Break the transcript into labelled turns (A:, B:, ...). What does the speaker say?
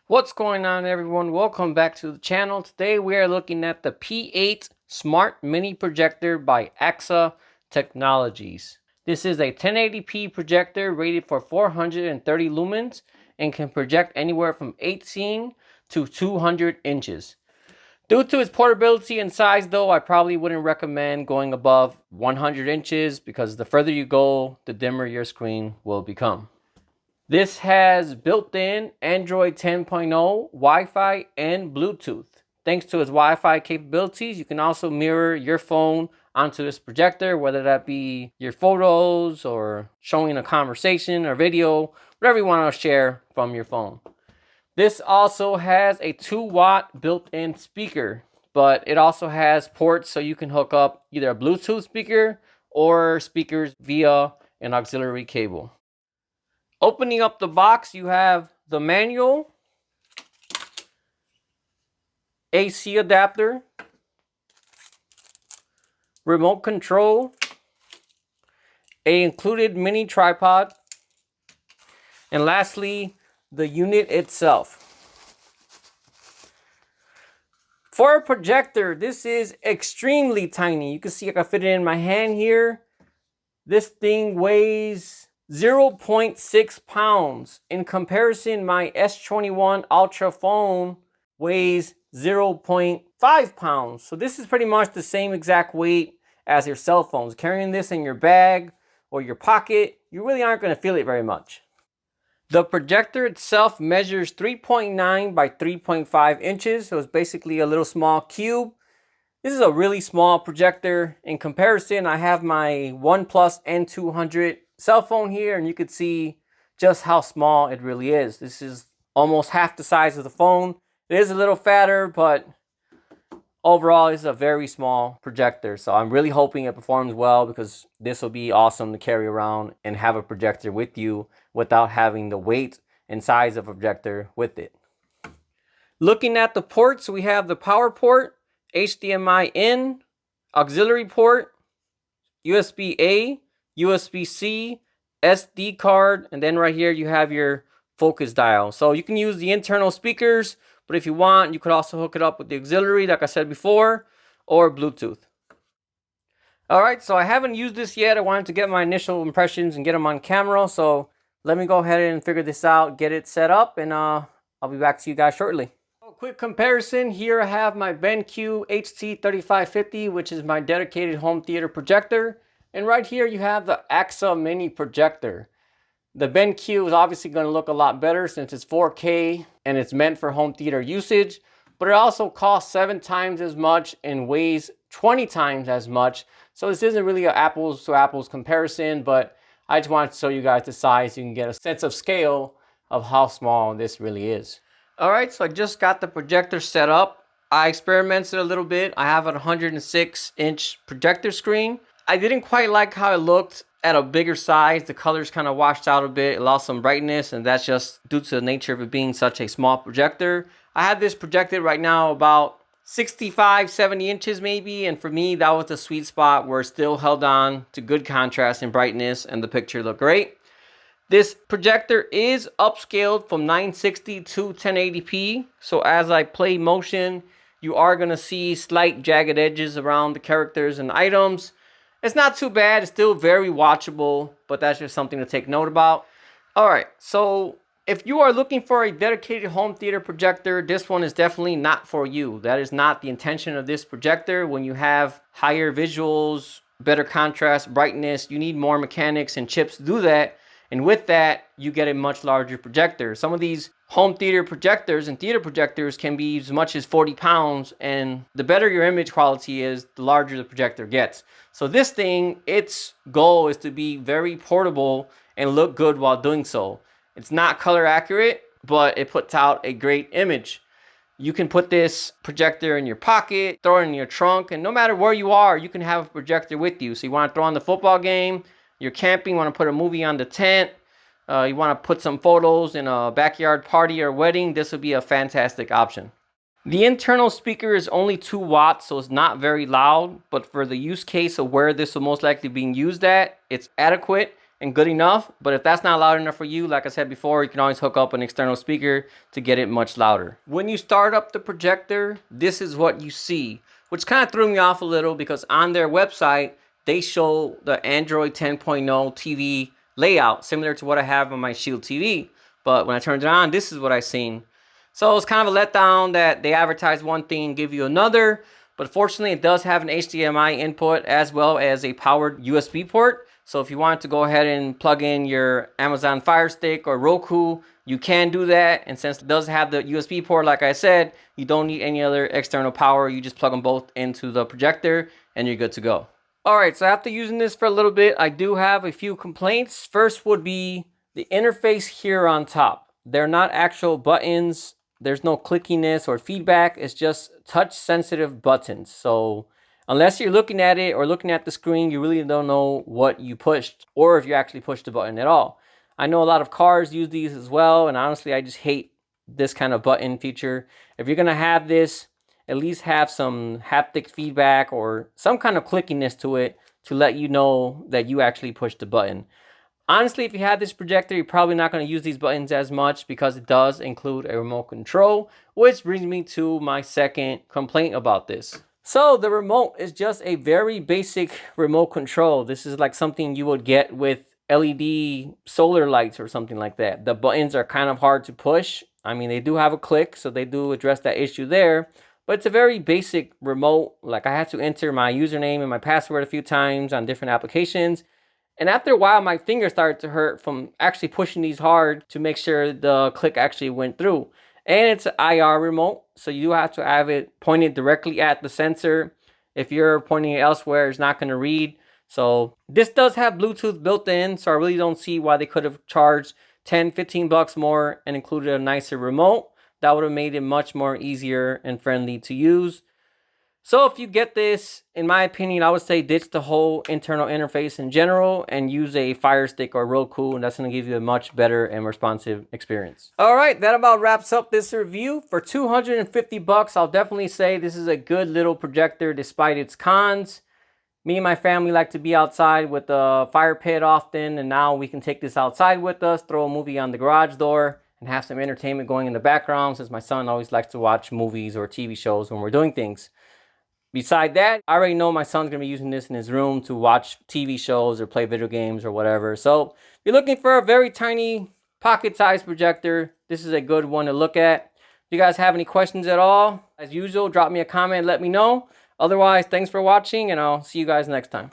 A: What's going on, everyone? Welcome back to the channel. Today we are looking at the P8 Smart Mini Projector by AXXA Technologies. This is a 1080p projector rated for 430 lumens and can project anywhere from 18 to 200 inches. Due to its portability and size though, I probably wouldn't recommend going above 100 inches because the further you go, the dimmer your screen will become. This has built-in Android 10.0, Wi-Fi, and Bluetooth. Thanks to its Wi-Fi capabilities, you can also mirror your phone onto this projector, whether that be your photos or showing a conversation or video, whatever you want to share from your phone. This also has a 2-watt built-in speaker, but it also has ports so you can hook up either a Bluetooth speaker or speakers via an auxiliary cable. Opening up the box, you have the manual, AC adapter, remote control, an included mini tripod, and lastly, the unit itself. For a projector, this is extremely tiny. You can see I can fit it in my hand here. This thing weighs 0.6 pounds. In comparison, my S21 Ultra phone weighs 0.5 pounds. So this is pretty much the same exact weight as your cell phones. Carrying this in your bag or your pocket, you really aren't going to feel it very much. The projector itself measures 3.9 by 3.5 inches. So it's basically a little small cube. This is a really small projector. In comparison, I have my OnePlus N200 cell phone here, and you can see just how small it really is. This is almost half the size of the phone. It is a little fatter, but overall it's a very small projector. So I'm really hoping it performs well because this will be awesome to carry around and have a projector with you without having the weight and size of a projector with it. Looking at the ports, we have the power port, HDMI in, auxiliary port, USB-A, USB-C, SD card, and then right here you have your focus dial. So you can use the internal speakers, but if you want, you could also hook it up with the auxiliary, like I said before, or Bluetooth. Alright, so I haven't used this yet. I wanted to get my initial impressions and get them on camera. So let me go ahead and figure this out, get it set up, and I'll be back to you guys shortly. A quick comparison. Here I have my BenQ HT3550, which is my dedicated home theater projector. And right here you have the AXXA Mini Projector. The BenQ is obviously going to look a lot better since it's 4K and it's meant for home theater usage, but it also costs 7 times as much and weighs 20 times as much. So this isn't really an apples to apples comparison, but I just wanted to show you guys the size so you can get a sense of scale of how small this really is. Alright, so I just got the projector set up. I experimented a little bit. I have a 106-inch projector screen. I didn't quite like how it looked at a bigger size. The colors kind of washed out a bit. It lost some brightness, and that's just due to the nature of it being such a small projector. I have this projected right now about 65, 70 inches maybe, and for me, that was the sweet spot where it still held on to good contrast and brightness, and the picture looked great. This projector is upscaled from 960 to 1080p, so as I play motion, you are going to see slight jagged edges around the characters and items. It's not too bad. It's still very watchable, but that's just something to take note about. Alright, so if you are looking for a dedicated home theater projector, this one is definitely not for you. That is not the intention of this projector. When you have higher visuals, better contrast, brightness, you need more mechanics and chips to do that. And with that, you get a much larger projector. Some of these home theater projectors and theater projectors can be as much as 40 pounds, and the better your image quality is, the larger the projector gets. So this thing, its goal is to be very portable and look good while doing so. It's not color accurate, but it puts out a great image. You can put this projector in your pocket, throw it in your trunk, and no matter where you are, you can have a projector with you. So you want to throw on the football game, you're camping, want to put a movie on the tent, you want to put some photos in a backyard party or wedding, this would be a fantastic option. The internal speaker is only 2 watts, so it's not very loud, but for the use case of where this will most likely be used at, it's adequate and good enough. But if that's not loud enough for you, like I said before, you can always hook up an external speaker to get it much louder. When you start up the projector, this is what you see, which kind of threw me off a little because on their website, they show the Android 10.0 TV layout, similar to what I have on my Shield TV. But when I turned it on, this is what I seen. So it's kind of a letdown that they advertise one thing and give you another. But fortunately, it does have an HDMI input as well as a powered USB port. So if you want to go ahead and plug in your Amazon Fire Stick or Roku, you can do that. And since it does have the USB port, like I said, you don't need any other external power. You just plug them both into the projector and you're good to go. All right, so after using this for a little bit, I do have a few complaints. First would be the interface here on top. They're not actual buttons. There's no clickiness or feedback. It's just touch sensitive buttons. So unless you're looking at it or looking at the screen, you really don't know what you pushed or if you actually pushed the button at all. I know a lot of cars use these as well, and honestly, I just hate this kind of button feature. If you're gonna have this, at least have some haptic feedback or some kind of clickiness to it to let you know that you actually pushed the button. Honestly, if you have this projector, you're probably not going to use these buttons as much because it does include a remote control, which brings me to my second complaint about this. So the remote is just a very basic remote control. This is like something you would get with LED solar lights or something like that. The buttons are kind of hard to push. I mean, they do have a click, so they do address that issue there. But it's a very basic remote. Like I had to enter my username and my password a few times on different applications. And after a while, my fingers started to hurt from actually pushing these hard to make sure the click actually went through. And it's an IR remote, so you have to have it pointed directly at the sensor. If you're pointing it elsewhere, it's not going to read. So this does have Bluetooth built in, so I really don't see why they could have charged 10, 15 bucks more and included a nicer remote. That would have made it much more easier and friendly to use. So if you get this, in my opinion, I would say ditch the whole internal interface in general and use a Fire Stick or Roku, and that's going to give you a much better and responsive experience. All right, that about wraps up this review. For 250 bucks, I'll definitely say this is a good little projector despite its cons. Me and my family like to be outside with the fire pit often, and now we can take this outside with us, throw a movie on the garage door, and have some entertainment going in the background since my son always likes to watch movies or TV shows when we're doing things. Beside that, I already know my son's going to be using this in his room to watch TV shows or play video games or whatever. So if you're looking for a very tiny pocket-sized projector, this is a good one to look at. If you guys have any questions at all, as usual, drop me a comment, let me know. Otherwise, thanks for watching, and I'll see you guys next time.